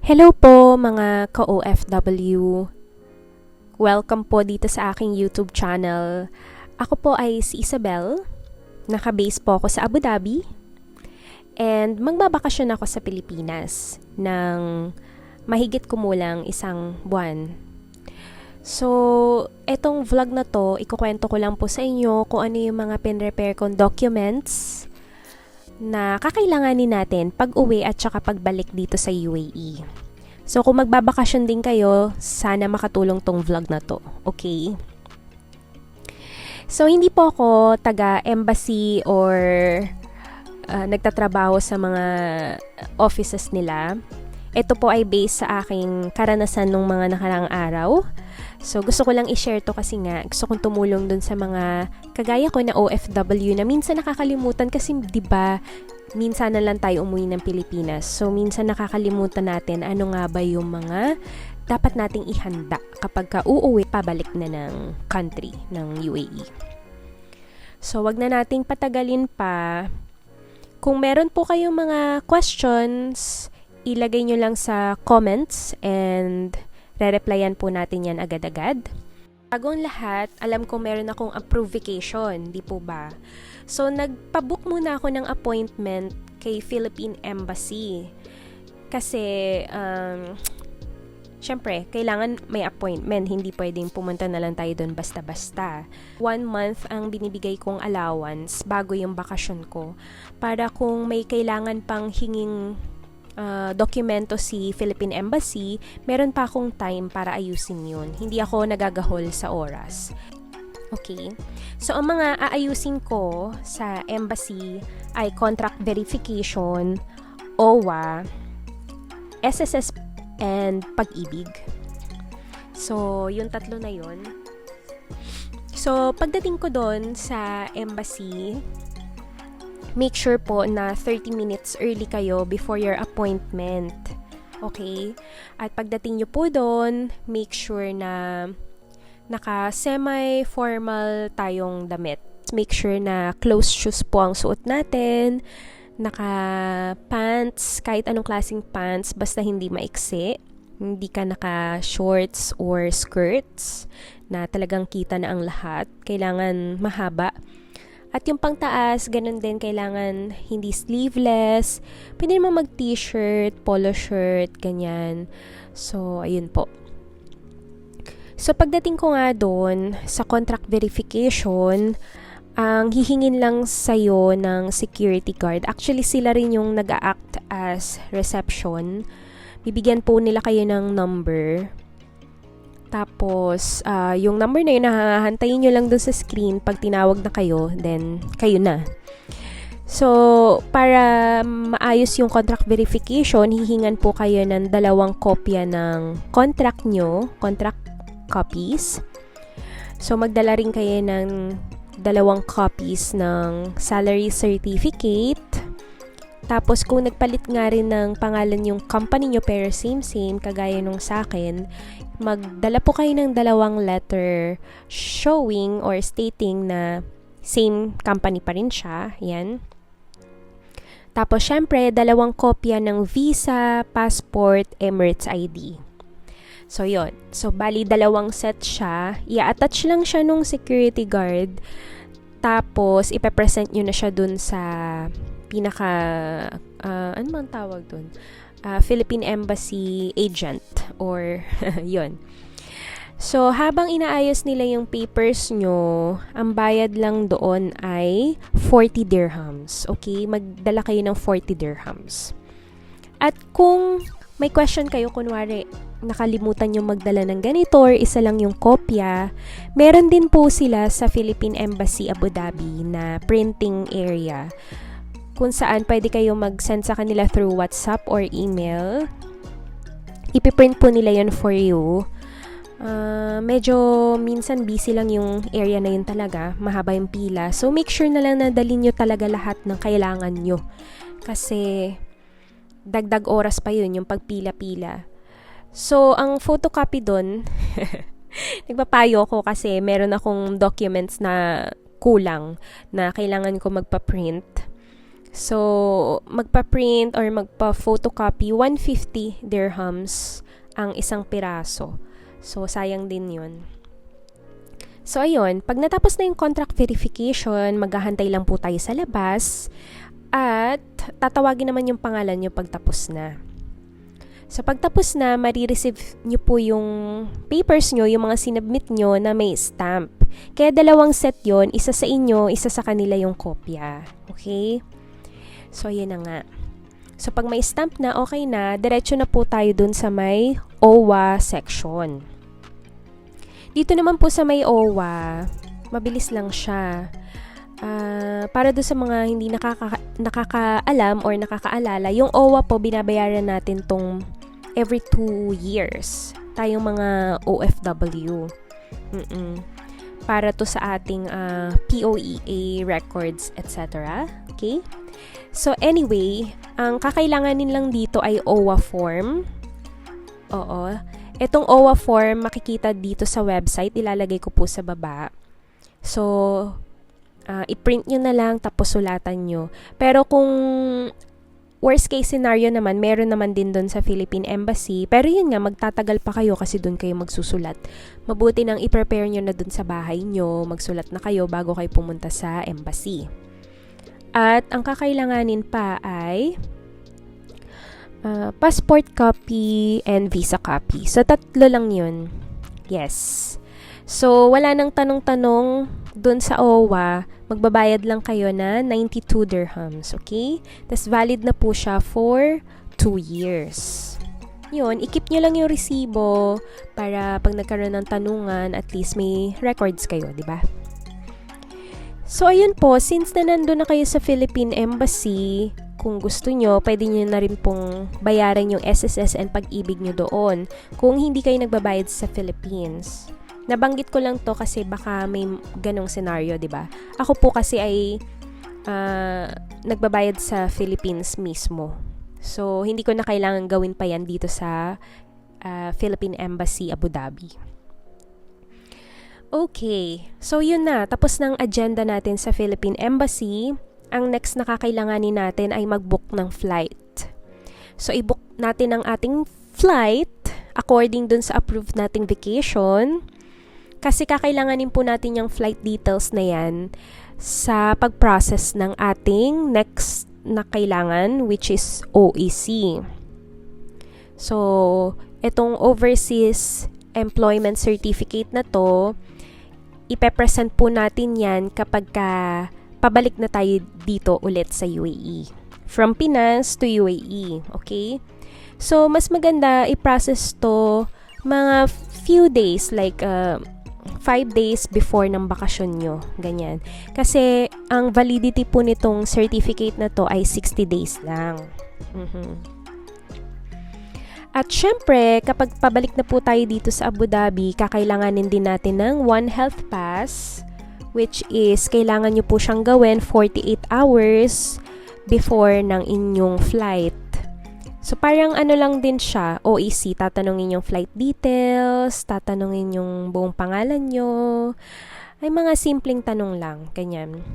Hello po mga ka-OFW. Welcome po dito sa aking YouTube channel. Ako po ay si Isabel. Naka-base po ako sa Abu Dhabi. And magbabakasyon ako sa Pilipinas ng mahigit kumulang 1 buwan. So, etong vlog na to, ikukwento ko lang po sa inyo kung ano yung mga pinrepare kong documents na kakailanganin natin pag-uwi at saka pagbalik dito sa UAE. So, kung magbabakasyon din kayo, sana makatulong tong vlog na to. Okay? So, hindi po ako taga-embassy or nagtatrabaho sa mga offices nila. Ito po ay based sa aking karanasan ng mga nakaraang araw. So, gusto ko lang i-share to kasi nga, gusto kong tumulong dun sa mga kagaya ko na OFW na minsan nakakalimutan kasi, di ba, minsan na lang tayo umuwi ng Pilipinas. So, minsan nakakalimutan natin ano nga ba yung mga dapat nating ihanda kapag ka uuwi, pabalik na ng country, ng UAE. So, wag na nating patagalin pa. Kung meron po kayong mga questions, ilagay nyo lang sa comments and re-replyan po natin yan agad-agad. Bagong lahat, alam ko meron akong approved vacation, di po ba? So, nagpabook muna ako ng appointment kay Philippine Embassy. Kasi, syempre, kailangan may appointment. Hindi pwedeng pumunta na lang tayo doon basta-basta. 1 month ang binibigay kong allowance bago yung bakasyon ko. Para kung may kailangan pang hinging dokumento si Philippine Embassy, meron pa akong time para ayusin yun. Hindi ako nagagahol sa oras. Okay? So, ang mga aayusin ko sa embassy ay contract verification, OWA, SSS, and pag-ibig. So, yung tatlo na yun. So, pagdating ko doon sa embassy, make sure po na 30 minutes early kayo before your appointment. Okay? At pagdating nyo po doon, make sure na naka-semi-formal tayong damit. Make sure na closed shoes po ang suot natin. Naka-pants, kahit anong klaseng pants, basta hindi maiksi. Hindi ka naka-shorts or skirts na talagang kita na ang lahat. Kailangan mahaba. At yung pangtaas, ganun din, kailangan hindi sleeveless. Pwede naman mag-t-shirt, polo shirt, ganyan. So, ayun po. So, pagdating ko nga doon sa contract verification, ang hihingin lang sa'yo ng security guard. Actually, sila rin yung nag-act as reception. Bibigyan po nila kayo ng number. Tapos, yung number na yun, nahahantayin nyo lang dun sa screen. Pag tinawag na kayo, then kayo na. So, para maayos yung contract verification, hihingan po kayo ng 2 kopya ng contract nyo, contract copies. So, magdala rin kayo ng 2 copies ng salary certificate. Tapos, kung nagpalit nga rin ng pangalan yung company nyo pero same, kagaya nung sa akin, magdala po kayo ng 2 letter showing or stating na same company pa rin siya. Yan. Tapos, syempre, 2 kopya ng visa, passport, Emirates ID. So, yon. So, bali 2 set siya. I-attach lang siya nung security guard. Tapos, ipepresent nyo na siya dun sa pinaka, ano bang tawag dun? Philippine Embassy agent or yon. So, habang inaayos nila yung papers nyo, ang bayad lang doon ay 40 dirhams. Okay? Magdala kayo ng 40 dirhams. At kung may question kayo, kunwari, nakalimutan yung magdala ng ganito or isa lang yung kopya, meron din po sila sa Philippine Embassy Abu Dhabi na printing area kung saan pwede kayo mag-send sa kanila through WhatsApp or email. Ipiprint po nila yun for you. Medyo minsan busy lang yung area na yun talaga. Mahaba yung pila. So, make sure na lang na dalhin nyo talaga lahat ng kailangan nyo. Kasi, dagdag oras pa yun, yung pagpila-pila. So, ang photocopy dun, nagpapayo ko kasi meron akong documents na kulang na kailangan ko magpa-print. So, magpa-print or magpa-photocopy, 150 dirhams ang isang piraso. So, sayang din yun. So, ayun. Pag natapos na yung contract verification, maghahantay lang po tayo sa labas at tatawagin naman yung pangalan nyo pag tapos na. So, pag tapos na, marireceive nyo po yung papers nyo, yung mga sinubmit nyo na may stamp. Kaya dalawang set yon, isa sa inyo, isa sa kanila yung kopya. Okay? So, ayan na nga. So, pag may stamp na, okay na, diretso na po tayo dun sa may OWA section. Dito naman po sa may OWA, mabilis lang siya. Para doon sa mga hindi nakakaalam or nakakaalala, yung OWA po, binabayaran natin tong every 2 years. Tayong mga OFW. Para to sa ating POEA records, etc. Okay? So, anyway, ang kakailanganin lang dito ay OWA form. Oo. Itong OWA form, makikita dito sa website. Ilalagay ko po sa baba. So, i-print nyo na lang, tapos sulatan nyo. Pero kung worst case scenario naman, meron naman din doon sa Philippine Embassy. Pero yun nga, magtatagal pa kayo kasi doon kayo magsusulat. Mabuti nang i-prepare nyo na doon sa bahay nyo, magsulat na kayo bago kayo pumunta sa embassy. At ang kakailanganin pa ay passport copy and visa copy. So, 3 lang yun. Yes. So, wala nang tanong-tanong dun sa OWA, magbabayad lang kayo na 92 dirhams, okay? Tas valid na po siya for 2 years. Yun, i-keep nyo lang yung resibo para pag nagkaroon ng tanungan, at least may records kayo, di ba? So, ayun po, since na nandun na kayo sa Philippine Embassy, kung gusto nyo, pwede nyo na rin pong bayaran yung SSS and pag-ibig nyo doon kung hindi kayo nagbabayad sa Philippines. Nabanggit ko lang to kasi baka may ganong scenario, di ba? Ako po kasi ay nagbabayad sa Philippines mismo. So, hindi ko na kailangan gawin pa yan dito sa Philippine Embassy, Abu Dhabi. Okay. So, yun na. Tapos ng agenda natin sa Philippine Embassy. Ang next na kakailanganin natin ay mag-book ng flight. So, i-book natin ang ating flight according dun sa approved nating vacation. Kasi kakailanganin po natin yung flight details na yan sa pag-process ng ating next na kailangan, which is OEC. So, itong Overseas Employment Certificate na to, ipepresent po natin yan kapag pabalik na tayo dito ulit sa UAE. From Pinas to UAE, okay? So, mas maganda i-process to mga few days, like 5 days before ng bakasyon nyo. Ganyan. Kasi, ang validity po nitong certificate na to ay 60 days lang. At syempre, kapag pabalik na po tayo dito sa Abu Dhabi, kakailanganin din natin ng One Health Pass, which is, kailangan nyo po siyang gawin 48 hours before ng inyong flight. So, parang ano lang din siya, OEC, tatanungin yung flight details, tatanungin yung buong pangalan nyo, ay mga simpleng tanong lang, ganyan.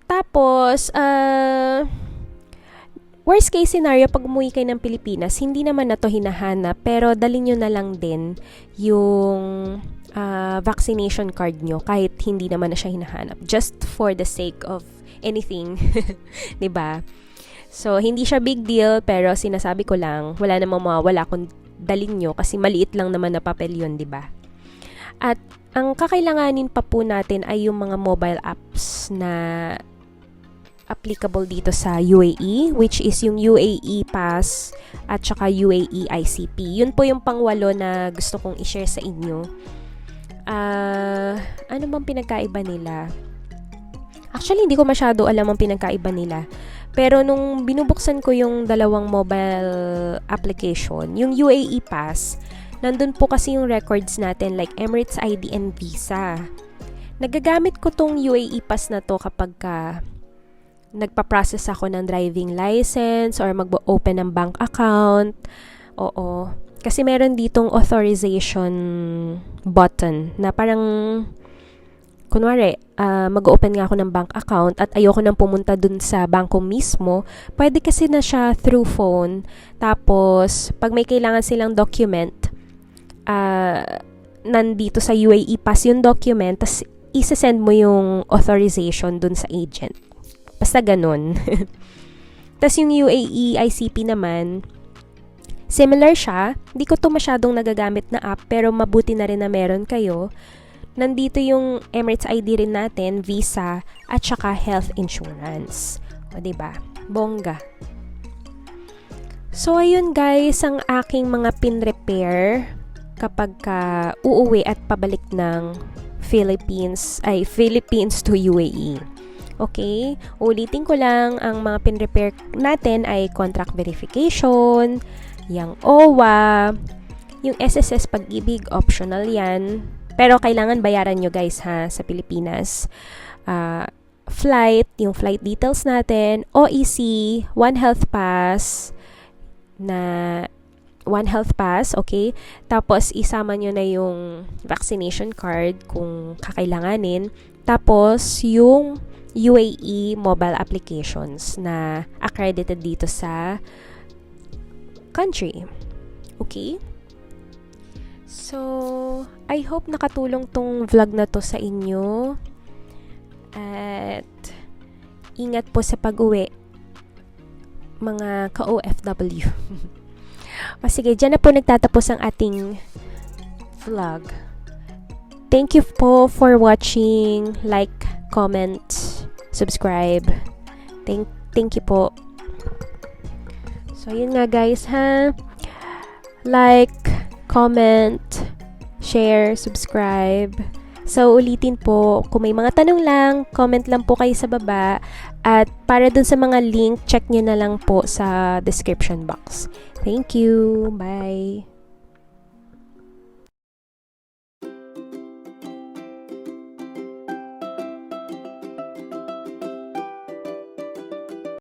Tapos, worst case scenario, pag umuwi kayo ng Pilipinas, hindi naman na to hinahanap, pero dalhin nyo na lang din yung vaccination card nyo, kahit hindi naman na siya hinahanap, just for the sake of anything, 'di ba? So, hindi siya big deal, pero sinasabi ko lang, wala namang mawawala kung dalhin nyo kasi maliit lang naman na papel yun, di ba? At ang kakailanganin pa po natin ay yung mga mobile apps na applicable dito sa UAE, which is yung UAE Pass at saka UAE ICP. Yun po yung pangwalo na gusto kong i-share sa inyo. Ano bang pinagkaiba nila? Actually, hindi ko masyado alam ang pinagkaiba nila. Pero nung binubuksan ko yung dalawang mobile application, yung UAE Pass, nandun po kasi yung records natin like Emirates ID and Visa. Nagagamit ko tong UAE Pass na to kapag nagpa-process ako ng driving license or mag-open ng bank account. Oo. Kasi meron ditong authorization button na parang kunwari, mag-open nga ako ng bank account at ayoko nang pumunta dun sa bangko mismo, pwede kasi na siya through phone. Tapos, pag may kailangan silang document, nandito sa UAE Pass yung document, tas isa-send mo yung authorization dun sa agent. Basta ganun. Tas yung UAE ICP naman, similar siya. Hindi ko to masyadong nagagamit na app, pero mabuti na rin na meron kayo. Nandito yung Emirates ID rin natin, visa, at saka health insurance. O, diba? Bongga. So, ayun guys, ang aking mga pin-repair kapag uuwi at pabalik ng Philippines to UAE. Okay? Ulitin ko lang, ang mga pin-repair natin ay contract verification, yung OWA, yung SSS Pag-ibig, optional yan. Pero kailangan bayaran nyo guys ha, sa Pilipinas. Flight, yung flight details natin, OEC, One Health Pass, okay? Tapos isama nyo na yung vaccination card kung kakailanganin. Tapos yung UAE mobile applications na accredited dito sa country. Okay? So, I hope nakatulong tong vlog na to sa inyo. At ingat po sa pag-uwi, mga ka-OFW. O sige, dyan na po nagtatapos ang ating vlog. Thank you po for watching. Like, comment, subscribe. Thank you po. So, yun nga guys ha. Like, comment, share, subscribe. So, ulitin po, kung may mga tanong lang, comment lang po kayo sa baba. At para dun sa mga link, check nyo na lang po sa description box. Thank you. Bye.